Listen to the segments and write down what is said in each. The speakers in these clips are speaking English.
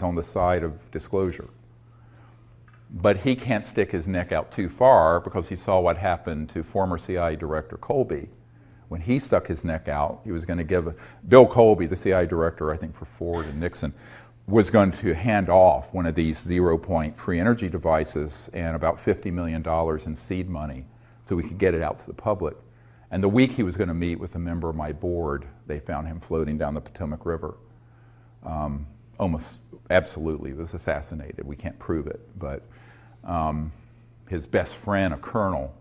on the side of disclosure. But he can't stick his neck out too far because he saw what happened to former CIA Director Colby. When he stuck his neck out, he was going to give, Bill Colby, the CIA Director, I think for Ford and Nixon, was going to hand off one of these zero-point free energy devices and about $50 million in seed money so we could get it out to the public. And the week he was going to meet with a member of my board, they found him floating down the Potomac River. Almost absolutely was assassinated. We can't prove it, but his best friend, a colonel,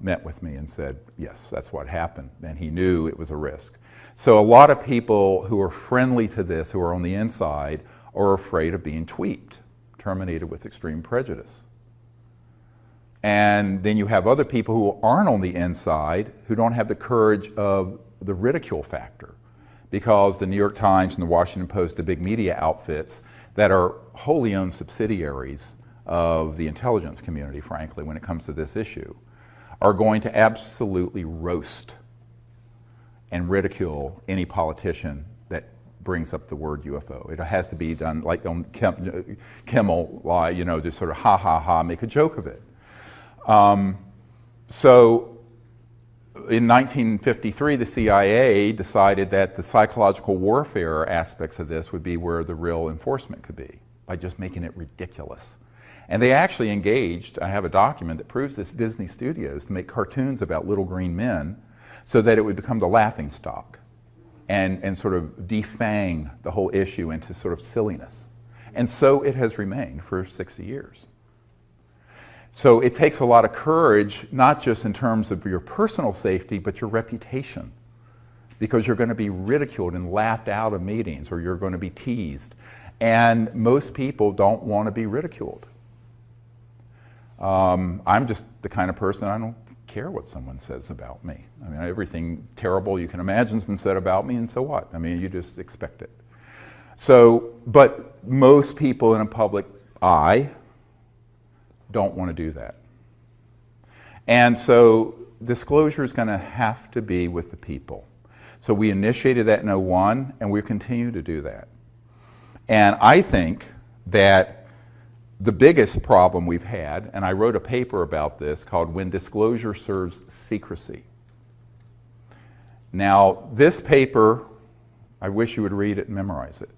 met with me and said, yes, that's what happened, and he knew it was a risk. So a lot of people who are friendly to this, who are on the inside, are afraid of being tweaked, terminated with extreme prejudice. And then you have other people who aren't on the inside, who don't have the courage of the ridicule factor, because the New York Times and the Washington Post, the big media outfits that are wholly owned subsidiaries of the intelligence community, frankly, when it comes to this issue, are going to absolutely roast and ridicule any politician that brings up the word UFO. It has to be done like on Kimmel, you know, just sort of ha ha ha, make a joke of it. So in 1953, the CIA decided that the psychological warfare aspects of this would be where the real enforcement could be, by just making it ridiculous. And they actually engaged, I have a document that proves this, Disney Studios, to make cartoons about little green men so that it would become the laughing stock and sort of defang the whole issue into sort of silliness. And so it has remained for 60 years. So it takes a lot of courage, not just in terms of your personal safety, but your reputation, because you're going to be ridiculed and laughed out of meetings, or you're going to be teased. And most people don't want to be ridiculed. I'm just the kind of person, I don't care what someone says about me. I mean, everything terrible you can imagine has been said about me, and so what? I mean, you just expect it. So, but most people in a public eye don't want to do that. And so disclosure is going to have to be with the people. So we initiated that in 2001, and we continue to do that. And I think that the biggest problem we've had, and I wrote a paper about this called When Disclosure Serves Secrecy. Now, this paper, I wish you would read it and memorize it.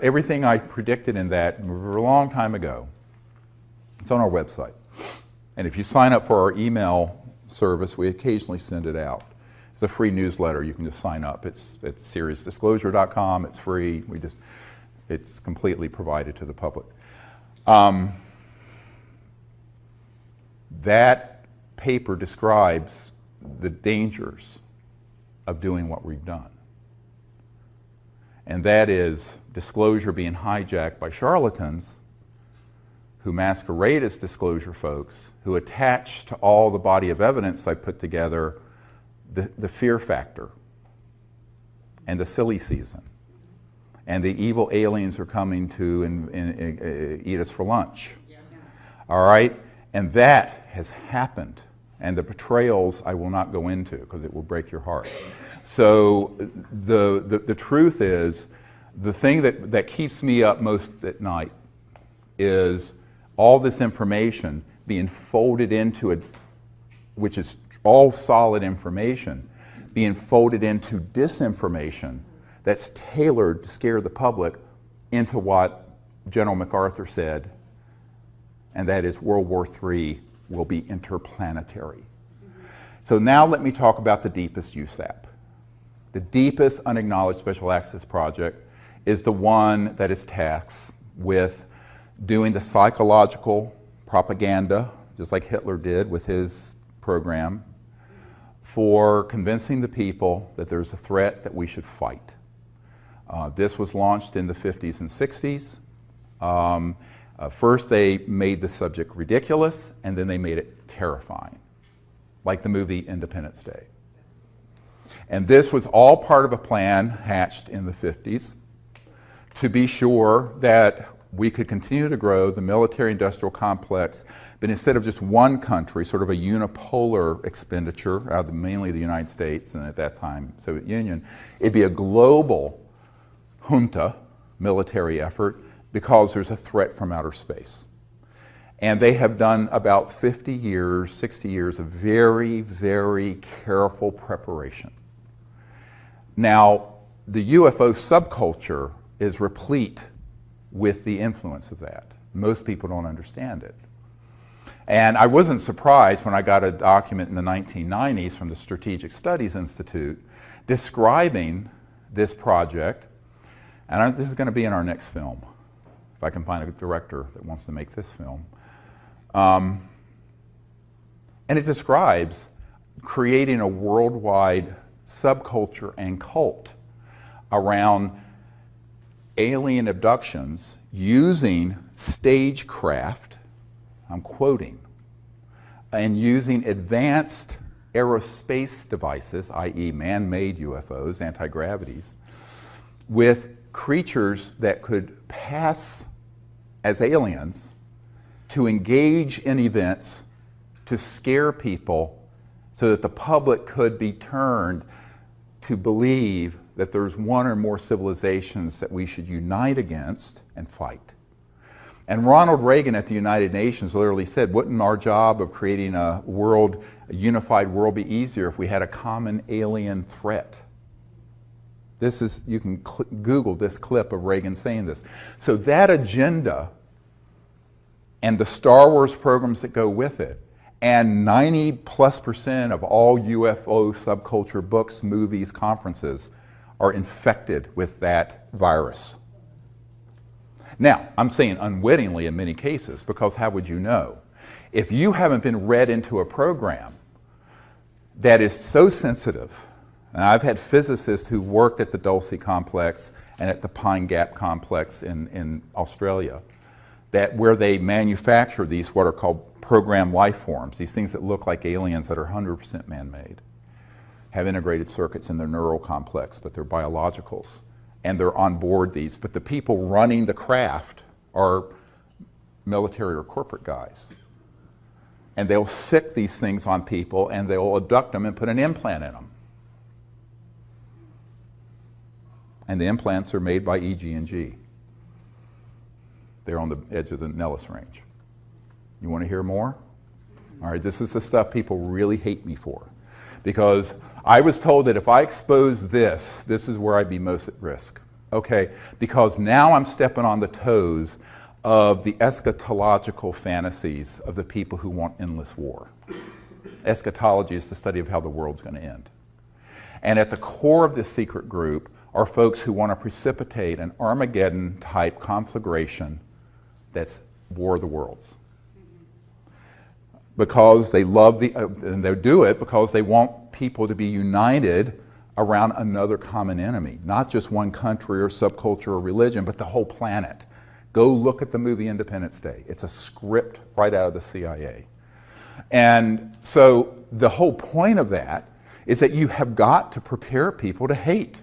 Everything I predicted in that a long time ago, it's on our website. And if you sign up for our email service, we occasionally send it out. It's a free newsletter. You can just sign up. It's SiriusDisclosure.com. It's free. It's completely provided to the public. That paper describes the dangers of doing what we've done. And that is disclosure being hijacked by charlatans who masquerade as disclosure folks, who attach to all the body of evidence I put together the fear factor and the silly season and the evil aliens are coming to eat us for lunch. All right? And that has happened. And the betrayals I will not go into because it will break your heart. So the truth is, the thing that keeps me up most at night is all this information being folded into which is all solid information, being folded into disinformation that's tailored to scare the public into what General MacArthur said, and that is World War III will be interplanetary. So now let me talk about the deepest USAP. The deepest unacknowledged special access project is the one that is tasked with doing the psychological propaganda, just like Hitler did with his program, for convincing the people that there's a threat that we should fight. This was launched in the 50s and 60s. First they made the subject ridiculous, and then they made it terrifying, like the movie Independence Day. And this was all part of a plan hatched in the 50s to be sure that we could continue to grow the military-industrial complex, but instead of just one country, sort of a unipolar expenditure out of mainly the United States and at that time Soviet Union, it'd be a global junta, military effort because there's a threat from outer space. And they have done about 50 years, 60 years of very, very careful preparation. Now, the UFO subculture is replete with the influence of that. Most people don't understand it. And I wasn't surprised when I got a document in the 1990s from the Strategic Studies Institute describing this project. And this is going to be in our next film, if I can find a director that wants to make this film. And it describes creating a worldwide subculture and cult around alien abductions using stagecraft, I'm quoting, and using advanced aerospace devices, i.e. man-made UFOs, anti-gravities, with creatures that could pass as aliens to engage in events to scare people so that the public could be turned to believe that there's one or more civilizations that we should unite against and fight. And Ronald Reagan at the United Nations literally said, wouldn't our job of creating a unified world be easier if we had a common alien threat? This is, you can Google this clip of Reagan saying this. So that agenda and the Star Wars programs that go with it, and 90+% of all UFO subculture books, movies, conferences are infected with that virus. Now, I'm saying unwittingly in many cases, because how would you know? If you haven't been read into a program that is so sensitive, and I've had physicists who worked at the Dulce complex and at the Pine Gap complex in Australia, that where they manufacture these what are called programmed life forms, these things that look like aliens that are 100% man-made, have integrated circuits in their neural complex, but they're biologicals, and they're on board these. But the people running the craft are military or corporate guys. And they'll sick these things on people, and they'll abduct them and put an implant in them. And the implants are made by EG&G. They're on the edge of the Nellis Range. You want to hear more? All right, this is the stuff people really hate me for. Because I was told that if I expose this, this is where I'd be most at risk. Okay, because now I'm stepping on the toes of the eschatological fantasies of the people who want endless war. Eschatology is the study of how the world's going to end. And at the core of this secret group are folks who want to precipitate an Armageddon-type conflagration that's War of the Worlds. Because they love and they do it because they want people to be united around another common enemy, not just one country or subculture or religion, but the whole planet. Go look at the movie Independence Day. It's a script right out of the CIA. And so the whole point of that is that you have got to prepare people to hate.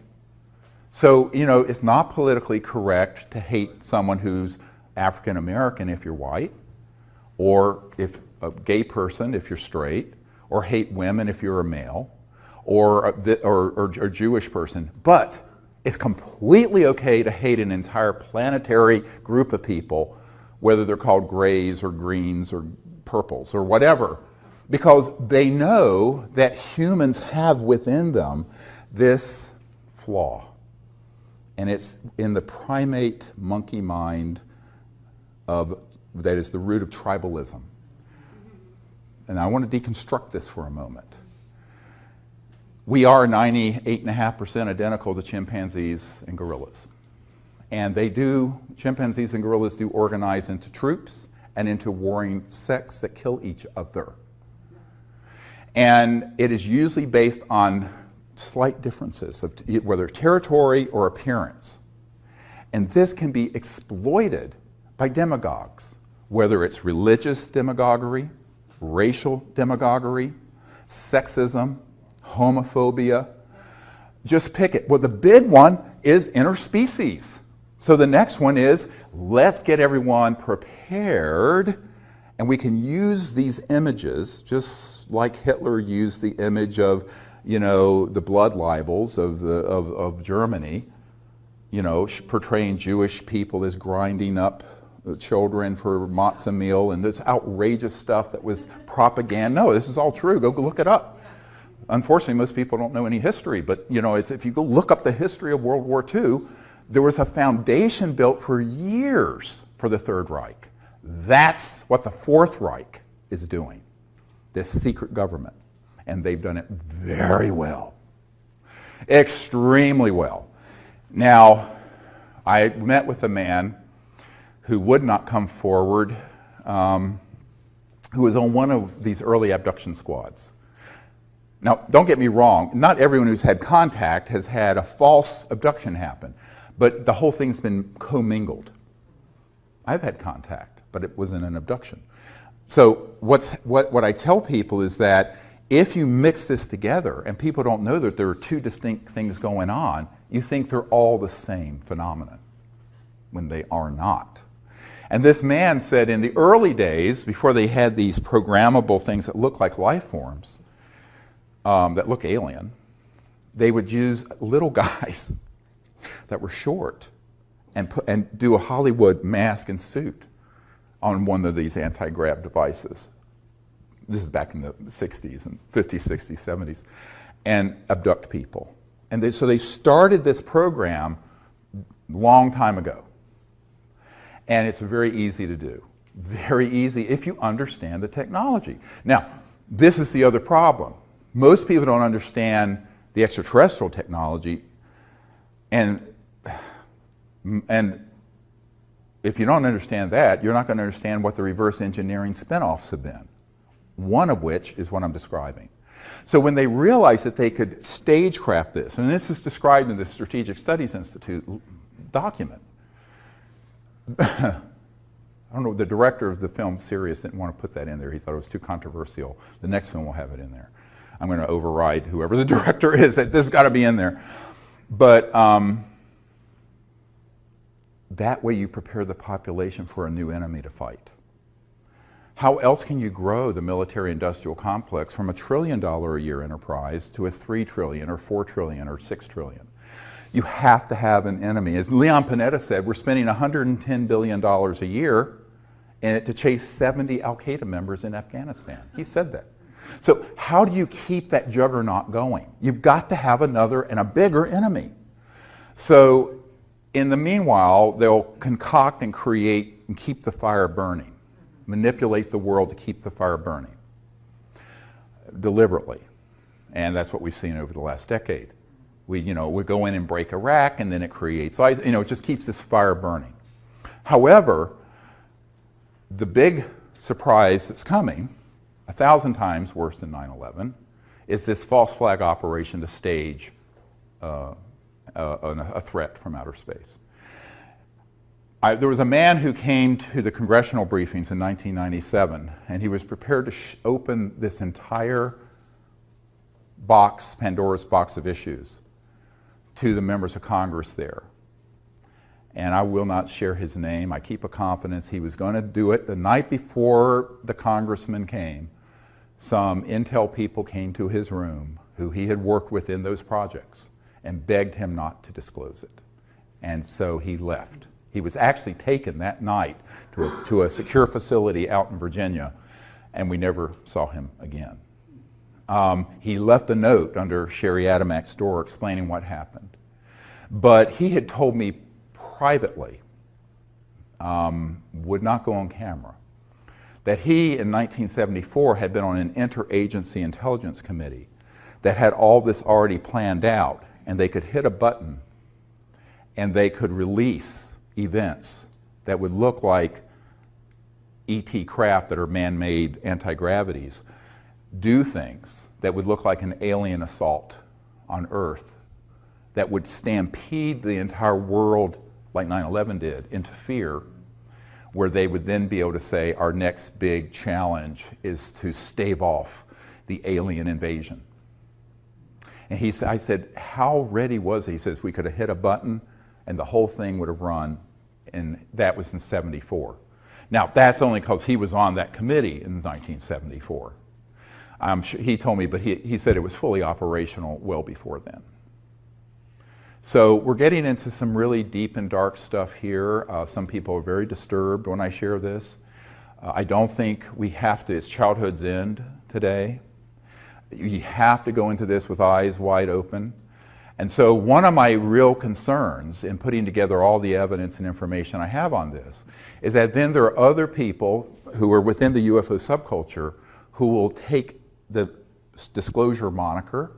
So, you know, it's not politically correct to hate someone who's African American if you're white, or if a gay person if you're straight, or hate women if you're a male, or a Jewish person. But it's completely okay to hate an entire planetary group of people, whether they're called grays or greens or purples or whatever, because they know that humans have within them this flaw. And it's in the primate monkey mind that is the root of tribalism. And I want to deconstruct this for a moment. We are 98.5% identical to chimpanzees and gorillas. And chimpanzees and gorillas do organize into troops and into warring sects that kill each other. And it is usually based on slight differences of whether territory or appearance. And this can be exploited by demagogues, whether it's religious demagoguery, racial demagoguery, sexism, homophobia. Just pick it. Well, the big one is interspecies. So the next one is, let's get everyone prepared, and we can use these images, just like Hitler used the image of, you know, the blood libels of Germany, you know, portraying Jewish people as grinding up children for matzah meal and this outrageous stuff that was propaganda. No, this is all true. Go look it up. Unfortunately, most people don't know any history, but you know, if you go look up the history of World War II, there was a foundation built for years for the Third Reich. That's what the Fourth Reich is doing, this secret government. And they've done it very well, extremely well. Now, I met with a man who would not come forward, who was on one of these early abduction squads. Now, don't get me wrong, not everyone who's had contact has had a false abduction happen, but the whole thing's been commingled. I've had contact, but it wasn't an abduction. So what I tell people is that if you mix this together and people don't know that there are two distinct things going on, you think they're all the same phenomenon when they are not. And this man said in the early days, before they had these programmable things that look like life forms, that look alien, they would use little guys that were short and do a Hollywood mask and suit on one of these anti-grav devices. This is back in the 60s and 50s, 60s, 70s, and abduct people. And so they started this program a long time ago. And it's very easy to do. Very easy if you understand the technology. Now, this is the other problem. Most people don't understand the extraterrestrial technology, and if you don't understand that, you're not going to understand what the reverse engineering spinoffs have been, one of which is what I'm describing. So when they realized that they could stagecraft this, and this is described in the Strategic Studies Institute document. I don't know, the director of the film Sirius didn't want to put that in there. He thought it was too controversial. The next film will have it in there. I'm going to override whoever the director is, that this has got to be in there. But that way you prepare the population for a new enemy to fight. How else can you grow the military-industrial complex from $1 trillion a year enterprise to a $3 trillion or $4 trillion or $6 trillion? You have to have an enemy. As Leon Panetta said, we're spending $110 billion a year to chase 70 Al-Qaeda members in Afghanistan. He said that. So how do you keep that juggernaut going? You've got to have another and a bigger enemy. So in the meanwhile, they'll concoct and create and keep the fire burning, manipulate the world to keep the fire burning deliberately. And that's what we've seen over the last decade. We go in and break Iraq, and then it creates, it just keeps this fire burning. However, the big surprise that's coming, 1,000 times worse than 9/11, is this false flag operation to stage a threat from outer space. There was a man who came to the congressional briefings in 1997, and he was prepared to open this entire box, Pandora's box of issues, to the members of Congress there. And I will not share his name. I keep a confidence he was going to do it. The night before the congressman came, some intel people came to his room who he had worked with in those projects and begged him not to disclose it. And so he left. He was actually taken that night to a secure facility out in Virginia, and we never saw him again. He left a note under Sherry Adamak's door explaining what happened. But he had told me privately, would not go on camera, that he in 1974 had been on an interagency intelligence committee that had all this already planned out, and they could hit a button and they could release events that would look like ET craft that are man-made anti-gravities, do things that would look like an alien assault on Earth that would stampede the entire world like 9/11 did into fear, where they would then be able to say our next big challenge is to stave off the alien invasion. And I said, how ready was he? He says, we could have hit a button and the whole thing would have run, and that was in '74. Now, that's only because he was on that committee in 1974. He told me, but he said it was fully operational well before then. So we're getting into some really deep and dark stuff here. Some people are very disturbed when I share this. I don't think we have to, it's childhood's end today. You have to go into this with eyes wide open. And so one of my real concerns in putting together all the evidence and information I have on this is that then there are other people who are within the UFO subculture who will take the disclosure moniker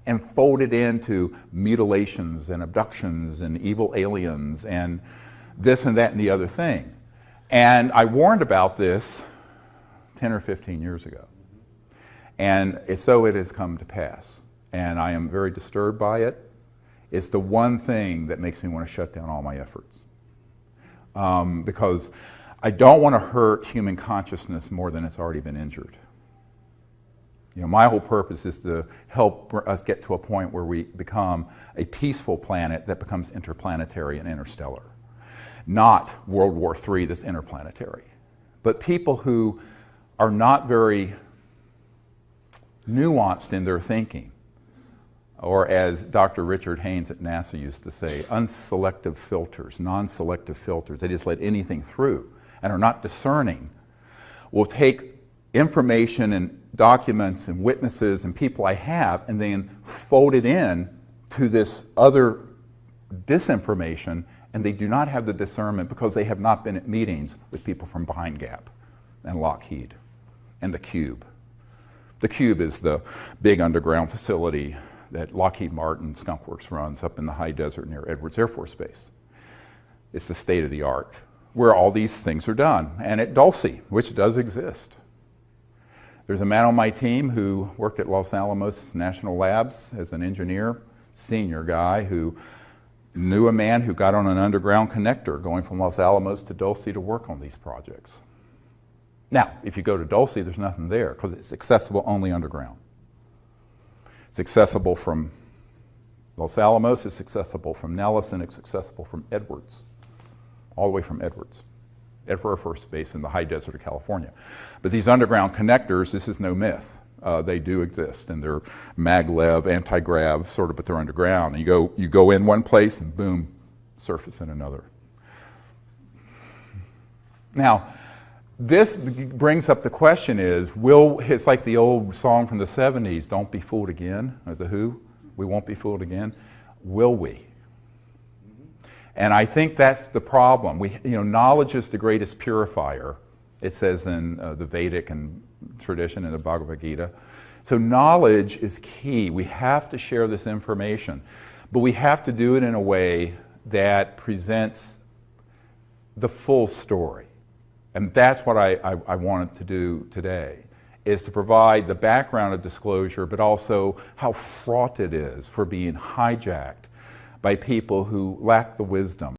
and fold it into mutilations and abductions and evil aliens and this and that and the other thing. And I warned about this 10 or 15 years ago. And so it has come to pass. And I am very disturbed by it. It's the one thing that makes me want to shut down all my efforts. Because I don't want to hurt human consciousness more than it's already been injured. You know, my whole purpose is to help us get to a point where we become a peaceful planet that becomes interplanetary and interstellar. Not World War III that's interplanetary. But people who are not very nuanced in their thinking, or as Dr. Richard Haynes at NASA used to say, unselective filters, non-selective filters. They just let anything through and are not discerning, will take information and documents and witnesses and people I have and then fold it in to this other disinformation, and they do not have the discernment because they have not been at meetings with people from Behind Gap and Lockheed and the Cube. The Cube is the big underground facility that Lockheed Martin Skunk Works runs up in the high desert near Edwards Air Force Base. It's the state of the art where all these things are done. And at Dulce, which does exist. There's a man on my team who worked at Los Alamos National Labs as an engineer, senior guy, who knew a man who got on an underground connector going from Los Alamos to Dulce to work on these projects. Now, if you go to Dulce, there's nothing there because it's accessible only underground. It's accessible from Los Alamos, it's accessible from Nellis, and it's accessible from Edwards, all the way from Edwards, Air Force Base in the high desert of California. But these underground connectors, this is no myth. They do exist, and they're maglev, anti-grav, sort of, but they're underground. And you go in one place, and boom, surface in another. Now, this brings up the question is, it's like the old song from the 70s, Don't Be Fooled Again, or The Who, we won't be fooled again. Will we? And I think that's the problem. Knowledge is the greatest purifier, it says in the Vedic and tradition in the Bhagavad Gita. So knowledge is key. We have to share this information, but we have to do it in a way that presents the full story. And that's what I wanted to do today, is to provide the background of disclosure, but also how fraught it is for being hijacked by people who lack the wisdom